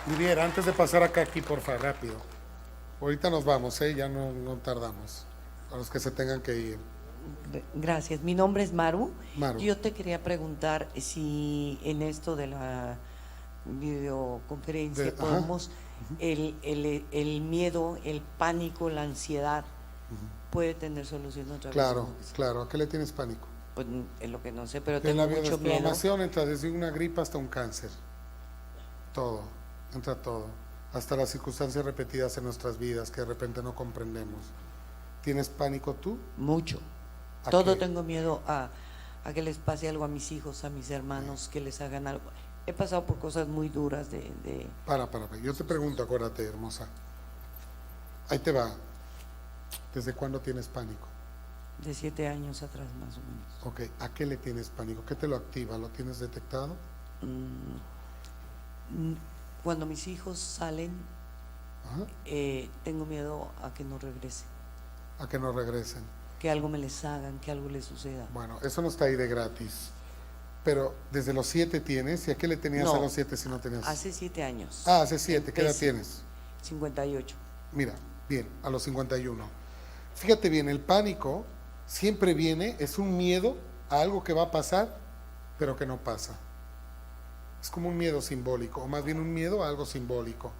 Viviera, antes de pasar acá, aquí, porfa, rápido. Ahorita nos vamos, ya no tardamos. A los que se tengan que ir. Gracias. Mi nombre es Maru. Maru, Yo te quería preguntar si en esto de la videoconferencia ajá, podemos, el miedo, el pánico, la ansiedad, puede tener solución otra vez. claro, claro. ¿A qué le tienes pánico? Pues es lo que no sé, pero En la tengo mucho miedo. biodesplamación entra desde una gripa hasta un cáncer. Todo, entra todo. Hasta las circunstancias repetidas en nuestras vidas que de repente no comprendemos. ¿Tienes pánico tú? Mucho. ¿A Todo qué? tengo miedo a que les pase algo a mis hijos, a mis hermanos, que les hagan algo. He pasado por cosas muy duras Para. Yo te pregunto, acuérdate, hermosa. Ahí te va. ¿Desde cuándo tienes pánico? de 7 años atrás, más o menos. Ok, ¿a qué le tienes pánico? ¿Qué te lo activa? ¿Lo tienes detectado? Cuando mis hijos salen, Ajá. tengo miedo a que no regresen, A que no regresen. que algo me les hagan, que algo les suceda. Bueno, eso no está ahí de gratis. Pero desde los 7 tienes. ¿Y a qué le tenías No, a los 7 si no tenías? hace 7 años. Ah, hace 7. ¿Qué edad Empecé. tienes? 58. Mira, bien, a los 51. Fíjate bien, el pánico siempre viene, es un miedo a algo que va a pasar, pero que no pasa. Es como un miedo simbólico, o más bien un miedo a algo simbólico,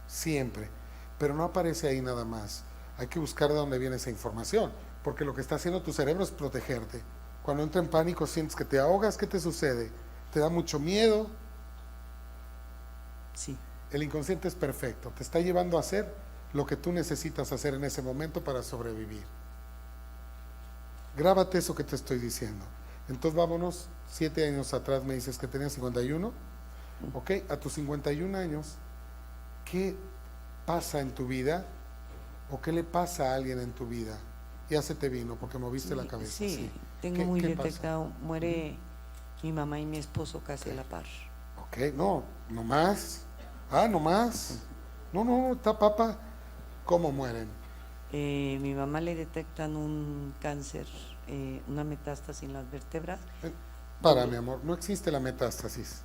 siempre. Pero no aparece ahí nada más. Hay que buscar de dónde viene esa información, porque lo que está haciendo tu cerebro es protegerte. Cuando entra en pánico sientes que te ahogas, ¿qué te sucede? Te da mucho miedo. Sí. El inconsciente es perfecto, te está llevando a hacer lo que tú necesitas hacer en ese momento para sobrevivir. Grábate eso que te estoy diciendo. Entonces vámonos, 7 años atrás me dices que tenías 51. Ok, a tus 51 años, ¿qué pasa en tu vida? ¿O qué le pasa a alguien en tu vida? Ya se te vino porque moviste la cabeza. Sí, tengo ¿Qué, muy qué pasa? detectado. Muere mi mamá y mi esposo casi a la par. Ok, no más. No más. No, está papa. ¿Cómo mueren? Mi mamá le detectan un cáncer, una metástasis en las vértebras. Para, mi amor, no existe la metástasis.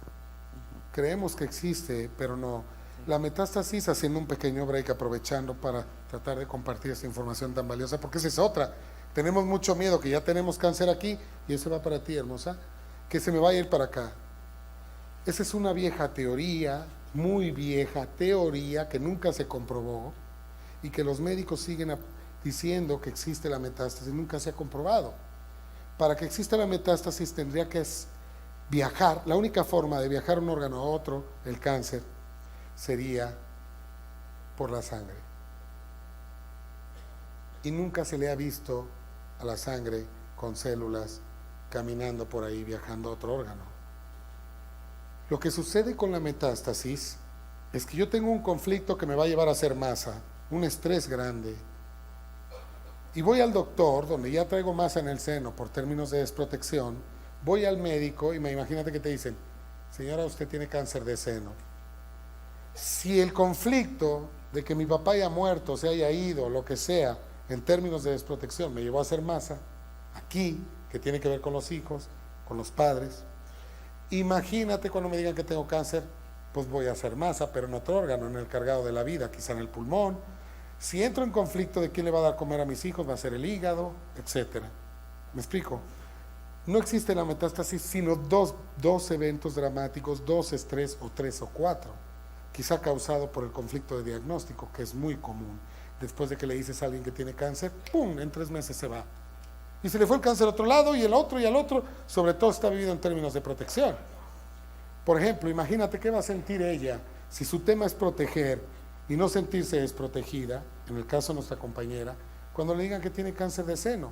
Creemos que existe, pero no. La metástasis, haciendo un pequeño break, aprovechando para tratar de compartir esta información tan valiosa, porque esa es otra. Tenemos mucho miedo que ya tenemos cáncer aquí, y eso va para ti, hermosa, que se me va a ir para acá. Esa es una vieja teoría, muy vieja teoría, que nunca se comprobó, y que los médicos siguen diciendo que existe la metástasis, nunca se ha comprobado. Para que exista la metástasis tendría que viajar, la única forma de viajar un órgano a otro, el cáncer, sería por la sangre. Y nunca se le ha visto a la sangre con células caminando por ahí, viajando a otro órgano. Lo que sucede con la metástasis es que yo tengo un conflicto que me va a llevar a hacer masa, un estrés grande, y voy al doctor, donde ya traigo masa en el seno por términos de desprotección, voy al médico y imagínate que te dicen, señora, usted tiene cáncer de seno. Si el conflicto de que mi papá haya muerto, se haya ido, lo que sea, en términos de desprotección, me llevó a hacer masa, aquí, que tiene que ver con los hijos, con los padres, imagínate cuando me digan que tengo cáncer, pues voy a hacer masa, pero en otro órgano, en el cargado de la vida, quizá en el pulmón. Si entro en conflicto de quién le va a dar comer a mis hijos, va a ser el hígado, etcétera. ¿Me explico? No existe la metástasis sino dos eventos dramáticos, 2 estrés o 3 o 4, quizá causado por el conflicto de diagnóstico, que es muy común. Después de que le dices a alguien que tiene cáncer, ¡pum!, en 3 meses se va. Y se le fue el cáncer a otro lado y el otro y al otro, sobre todo está vivido en términos de protección. Por ejemplo, imagínate qué va a sentir ella si su tema es proteger y no sentirse desprotegida, en el caso de nuestra compañera, cuando le digan que tiene cáncer de seno.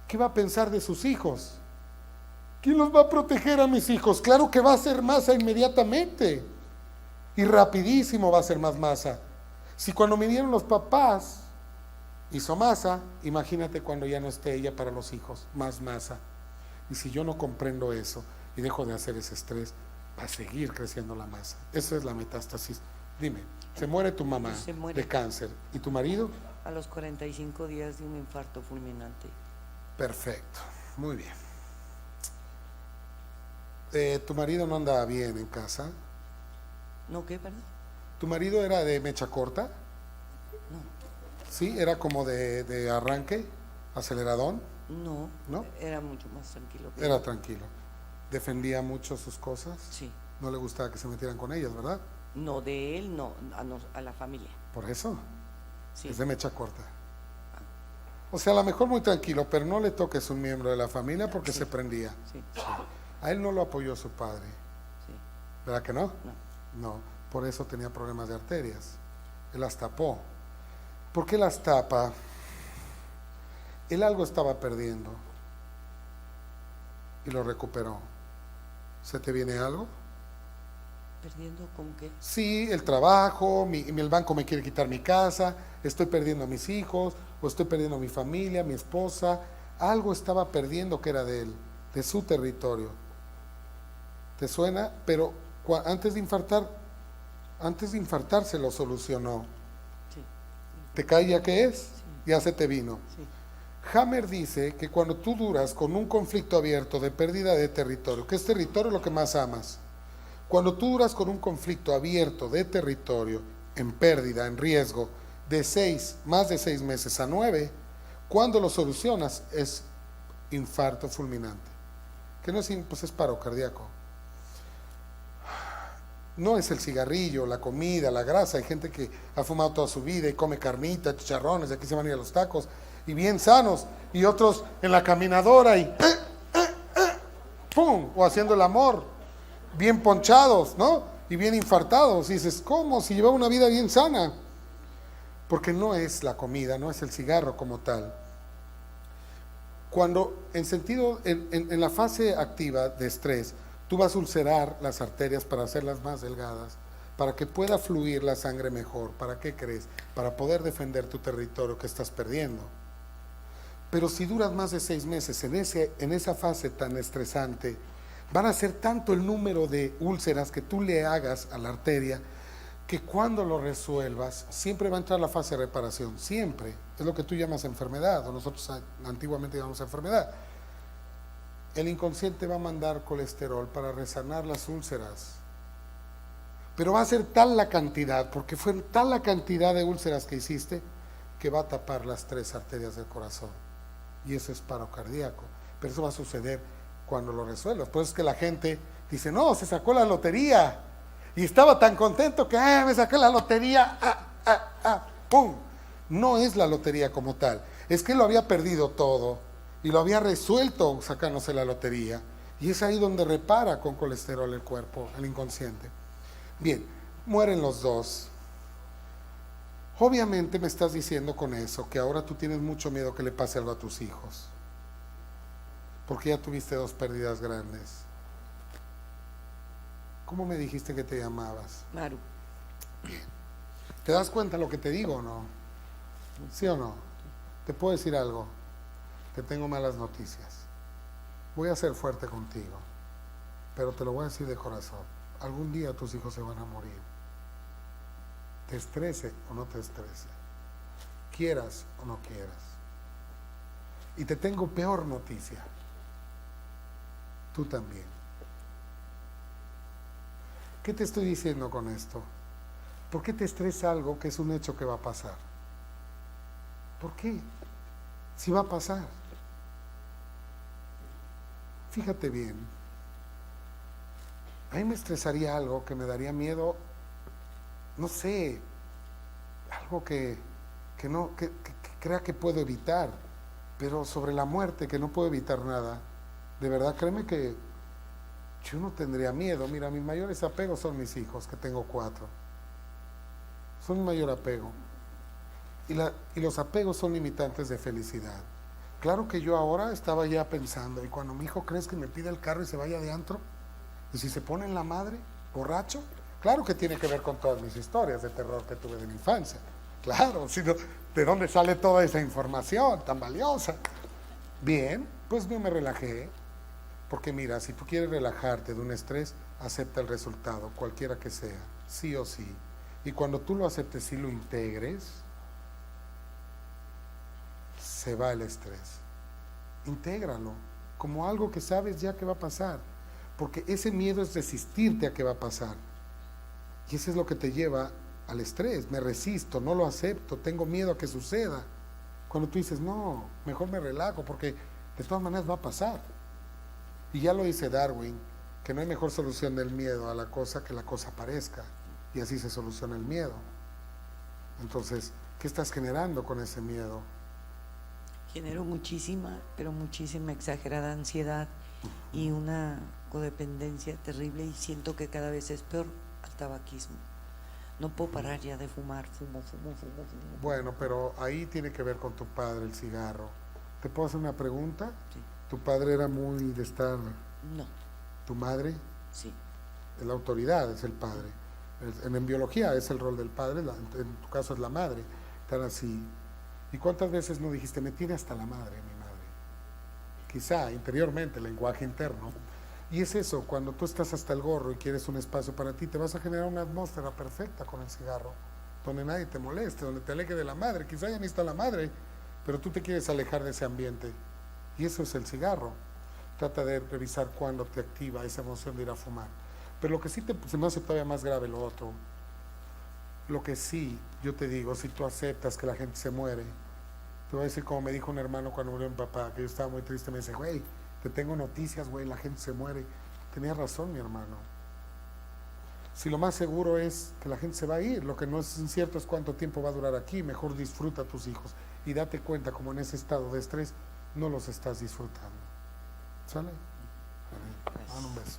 ¿Qué va a pensar de sus hijos? ¿Quién los va a proteger a mis hijos? Claro que va a hacer masa inmediatamente. Y rapidísimo va a ser más masa. Si cuando me dieron los papás hizo masa, imagínate cuando ya no esté ella para los hijos, más masa. Y si yo no comprendo eso y dejo de hacer ese estrés, va a seguir creciendo la masa. Esa es la metástasis. Dime, se muere tu mamá de cáncer. ¿Y tu marido? A los 45 días de un infarto fulminante. Perfecto, muy bien. ¿Tu marido no anda bien en casa? ¿No qué, perdón? ¿Tu marido era de mecha corta? Sí, era como de arranque, aceleradón, No, ¿no? era mucho más tranquilo que Era yo. tranquilo. Defendía mucho sus cosas. Sí. No le gustaba que se metieran con ellas, ¿verdad? No de él, no, a la familia. Por eso, Sí. es de mecha corta. O sea, a lo mejor muy tranquilo, pero no le toques un miembro de la familia porque Sí. se prendía. Sí, A él no lo apoyó su padre, sí. ¿verdad que no? No. No, por eso tenía problemas de arterias. Él las tapó. ¿Por qué las tapa? Él algo estaba perdiendo y lo recuperó. ¿Se te viene algo? ¿Perdiendo con qué? Sí, el trabajo, el banco me quiere quitar mi casa, estoy perdiendo a mis hijos, o estoy perdiendo a mi familia, mi esposa. Algo estaba perdiendo que era de él, de su territorio. ¿Te suena? Pero antes de infartar se lo solucionó. Sí, ¿Te cae ya que es? Sí. Ya se te vino. sí. Hammer dice que cuando tú duras con un conflicto abierto de pérdida de territorio, ¿qué es territorio? Lo que más amas. Cuando tú duras con un conflicto abierto de territorio, en pérdida, en riesgo, más de 6 meses a 9, cuando lo solucionas es infarto fulminante. Que no es, pues es paro cardíaco. No es el cigarrillo, la comida, la grasa. Hay gente que ha fumado toda su vida y come carnita, chicharrones, de aquí se van a ir a los tacos, y bien sanos, y otros en la caminadora y ¡pum! O haciendo el amor, bien ponchados, ¿no? Y bien infartados. Y dices, ¿cómo? Si lleva una vida bien sana. Porque no es la comida, no es el cigarro como tal. Cuando en la fase activa de estrés, tú vas a ulcerar las arterias para hacerlas más delgadas, para que pueda fluir la sangre mejor. ¿Para qué crees? Para poder defender tu territorio que estás perdiendo. Pero si duras más de 6 meses en esa fase tan estresante, van a ser tanto el número de úlceras que tú le hagas a la arteria, que cuando lo resuelvas, siempre va a entrar la fase de reparación, siempre. Es lo que tú llamas enfermedad, o nosotros antiguamente llamamos enfermedad. El inconsciente va a mandar colesterol para resanar las úlceras. Pero va a ser tal la cantidad, porque fue tal la cantidad de úlceras que hiciste, que va a tapar las 3 arterias del corazón. Y eso es paro cardíaco. Pero eso va a suceder cuando lo resuelvas. Por eso es que la gente dice, no, se sacó la lotería. Y estaba tan contento que, me saqué la lotería, ¡pum! No es la lotería como tal. Es que lo había perdido todo y lo había resuelto sacándose la lotería. Y es ahí donde repara con colesterol el cuerpo, el inconsciente. Bien, mueren los dos. Obviamente me estás diciendo con eso que ahora tú tienes mucho miedo que le pase algo a tus hijos. Porque ya tuviste 2 pérdidas grandes. ¿Cómo me dijiste que te llamabas? Maru. Bien. ¿Te das cuenta lo que te digo o no? ¿Sí o no? Te puedo decir algo. Te tengo malas noticias. Voy a ser fuerte contigo, pero te lo voy a decir de corazón. Algún día tus hijos se van a morir. Te estrese o no te estrese. Quieras o no quieras. Y te tengo peor noticia. Tú también. ¿Qué te estoy diciendo con esto? ¿Por qué te estresa algo que es un hecho que va a pasar? ¿Por qué? Si va a pasar. Fíjate bien. A mí me estresaría algo que me daría miedo, no sé, algo que crea que puedo evitar, pero sobre la muerte, que no puedo evitar nada. De verdad, créeme que yo no tendría miedo. Mira, mis mayores apegos son mis hijos, que tengo 4. Son mi mayor apego. Y los apegos son limitantes de felicidad. Claro que yo ahora estaba ya pensando, y cuando mi hijo crees que me pida el carro y se vaya de antro, y si se pone en la madre, borracho, claro que tiene que ver con todas mis historias de terror que tuve de mi infancia. Claro, sino, ¿de dónde sale toda esa información tan valiosa? Bien, pues yo me relajé. Porque mira, si tú quieres relajarte de un estrés, acepta el resultado, cualquiera que sea, sí o sí. Y cuando tú lo aceptes y lo integres, se va el estrés. Intégralo como algo que sabes ya que va a pasar. Porque ese miedo es resistirte a que va a pasar. Y eso es lo que te lleva al estrés, me resisto, no lo acepto, tengo miedo a que suceda. Cuando tú dices, no, mejor me relajo porque de todas maneras va a pasar. Y ya lo dice Darwin, que no hay mejor solución del miedo a la cosa que la cosa aparezca. Y así se soluciona el miedo. Entonces, ¿qué estás generando con ese miedo? Genero muchísima, pero muchísima exagerada ansiedad y una codependencia terrible, y siento que cada vez es peor al tabaquismo. No puedo parar ya de fumar, fumo. Bueno, pero ahí tiene que ver con tu padre, el cigarro. ¿Te puedo hacer una pregunta? Sí. ¿Tu padre era muy de estar, No, tu madre? sí. Es la autoridad, es el padre. En biología es el rol del padre, en tu caso es la madre. Tan así. ¿Y cuántas veces no dijiste, me tiene hasta la madre, mi madre? Quizá interiormente, lenguaje interno. Y es eso, cuando tú estás hasta el gorro y quieres un espacio para ti, te vas a generar una atmósfera perfecta con el cigarro, donde nadie te moleste, donde te aleje de la madre. Quizá ya ni está la madre, pero tú te quieres alejar de ese ambiente. Y eso es el cigarro. Trata de revisar cuándo te activa esa emoción de ir a fumar. Pero lo que sí se me hace todavía más grave lo otro. Lo que sí, yo te digo, si tú aceptas que la gente se muere, te voy a decir como me dijo un hermano cuando murió mi papá, que yo estaba muy triste, me dice, güey, te tengo noticias, güey, la gente se muere. Tenía razón, mi hermano. Si lo más seguro es que la gente se va a ir, lo que no es incierto es cuánto tiempo va a durar aquí, mejor disfruta a tus hijos y date cuenta como en ese estado de estrés no los estás disfrutando. ¿Sale? Vale. Un beso.